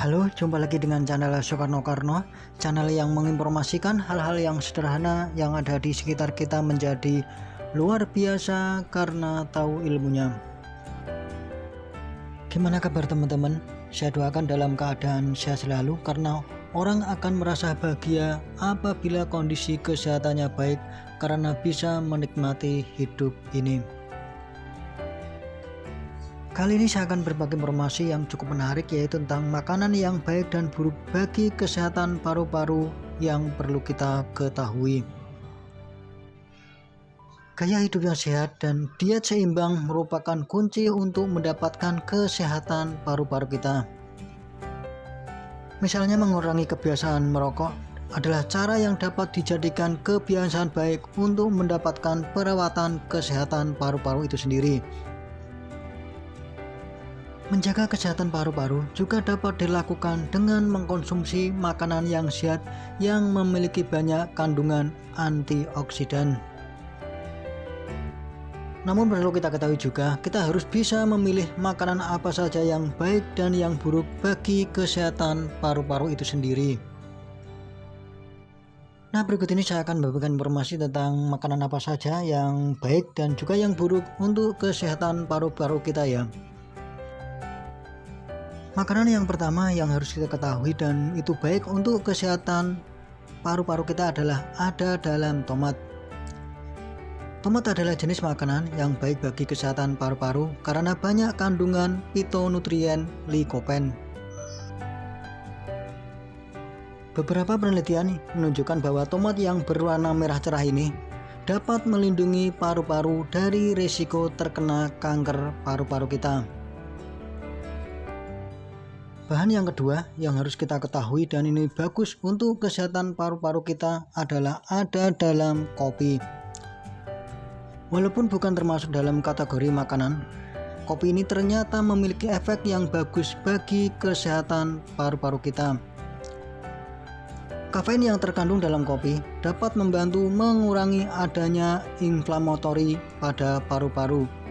Halo, jumpa lagi dengan channel Soekarno Karno, channel yang menginformasikan hal-hal yang sederhana yang ada di sekitar kita menjadi luar biasa karena tahu ilmunya. Gimana kabar teman-teman? Saya doakan dalam keadaan sehat selalu karena orang akan merasa bahagia apabila kondisi kesehatannya baik karena bisa menikmati hidup ini. Kali ini saya akan berbagi informasi yang cukup menarik, yaitu tentang makanan yang baik dan buruk bagi kesehatan paru-paru yang perlu kita ketahui. Gaya hidup yang sehat dan diet seimbang merupakan kunci untuk mendapatkan kesehatan paru-paru kita. Misalnya mengurangi kebiasaan merokok adalah cara yang dapat dijadikan kebiasaan baik untuk mendapatkan perawatan kesehatan paru-paru itu sendiri. Menjaga kesehatan paru-paru juga dapat dilakukan dengan mengkonsumsi makanan yang sehat yang memiliki banyak kandungan antioksidan. Namun perlu kita ketahui juga, kita harus bisa memilih makanan apa saja yang baik dan yang buruk bagi kesehatan paru-paru itu sendiri. Nah, berikut ini saya akan memberikan informasi tentang makanan apa saja yang baik dan juga yang buruk untuk kesehatan paru-paru kita ya. Makanan yang pertama yang harus kita ketahui dan itu baik untuk kesehatan paru-paru kita adalah ada dalam tomat. Tomat adalah jenis makanan yang baik bagi kesehatan paru-paru karena banyak kandungan fitonutrien likopen. Beberapa penelitian menunjukkan bahwa tomat yang berwarna merah cerah ini dapat melindungi paru-paru dari risiko terkena kanker paru-paru kita. Bahan yang kedua yang harus kita ketahui dan ini bagus untuk kesehatan paru-paru kita adalah ada dalam kopi. Walaupun bukan termasuk dalam kategori makanan, kopi ini ternyata memiliki efek yang bagus bagi kesehatan paru-paru kita. Kafein yang terkandung dalam kopi dapat membantu mengurangi adanya inflamatori pada paru-paru.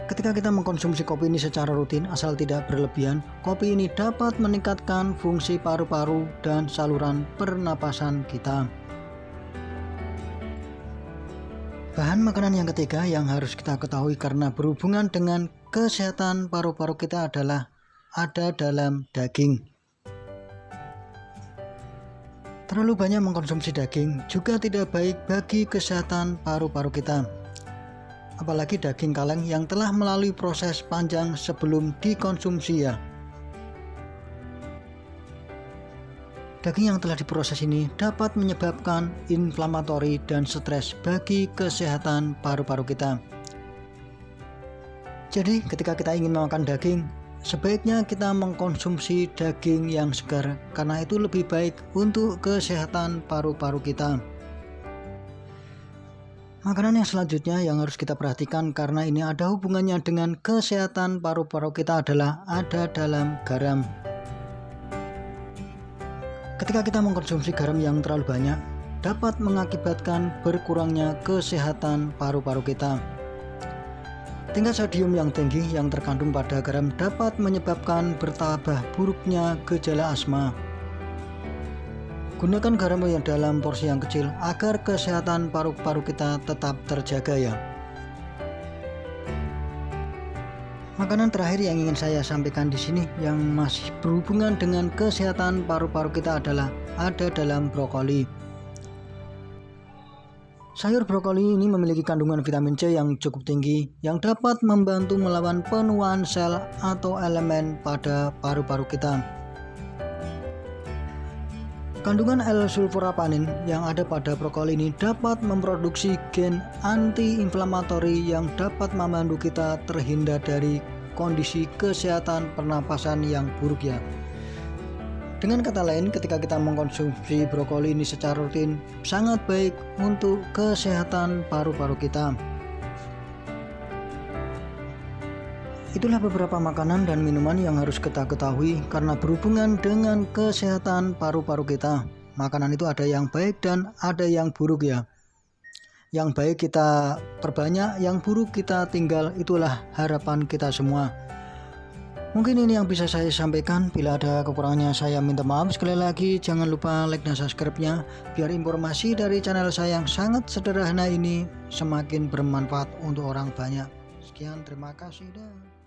Ketika kita mengkonsumsi kopi ini secara rutin asal tidak berlebihan, kopi ini dapat meningkatkan fungsi paru-paru dan saluran pernapasan kita. Bahan makanan yang ketiga yang harus kita ketahui karena berhubungan dengan kesehatan paru-paru kita adalah ada dalam daging. Terlalu banyak mengkonsumsi daging juga tidak baik bagi kesehatan paru-paru kita. Apalagi daging kaleng yang telah melalui proses panjang sebelum dikonsumsi ya. Daging yang telah diproses ini dapat menyebabkan inflamatori dan stres bagi kesehatan paru-paru kita. Jadi ketika kita ingin makan daging, sebaiknya kita mengkonsumsi daging yang segar karena itu lebih baik untuk kesehatan paru-paru kita. Makanan yang selanjutnya yang harus kita perhatikan karena ini ada hubungannya dengan kesehatan paru-paru kita adalah ada dalam garam. Ketika kita mengkonsumsi garam yang terlalu banyak, dapat mengakibatkan berkurangnya kesehatan paru-paru kita. Tingkat sodium yang tinggi yang terkandung pada garam dapat menyebabkan bertambah buruknya gejala asma. Gunakan garam yang dalam porsi yang kecil agar kesehatan paru-paru kita tetap terjaga ya. Makanan terakhir yang ingin saya sampaikan di sini yang masih berhubungan dengan kesehatan paru-paru kita adalah ada dalam brokoli. Sayur brokoli ini memiliki kandungan vitamin C yang cukup tinggi yang dapat membantu melawan penuaan sel atau elemen pada paru-paru kita. Kandungan L-sulforapanin yang ada pada brokoli ini dapat memproduksi gen anti-inflamatori yang dapat membantu kita terhindar dari kondisi kesehatan pernapasan yang buruk ya. Dengan kata lain, ketika kita mengkonsumsi brokoli ini secara rutin, sangat baik untuk kesehatan paru-paru kita. Itulah beberapa makanan dan minuman yang harus kita ketahui karena berhubungan dengan kesehatan paru-paru kita. Makanan itu ada yang baik dan ada yang buruk ya. Yang baik kita perbanyak, yang buruk kita tinggal, itulah harapan kita semua. Mungkin ini yang bisa saya sampaikan. Bila ada kekurangannya saya minta maaf. Sekali lagi jangan lupa like dan subscribe-nya biar informasi dari channel saya yang sangat sederhana ini semakin bermanfaat untuk orang banyak. Sekian, terima kasih dah.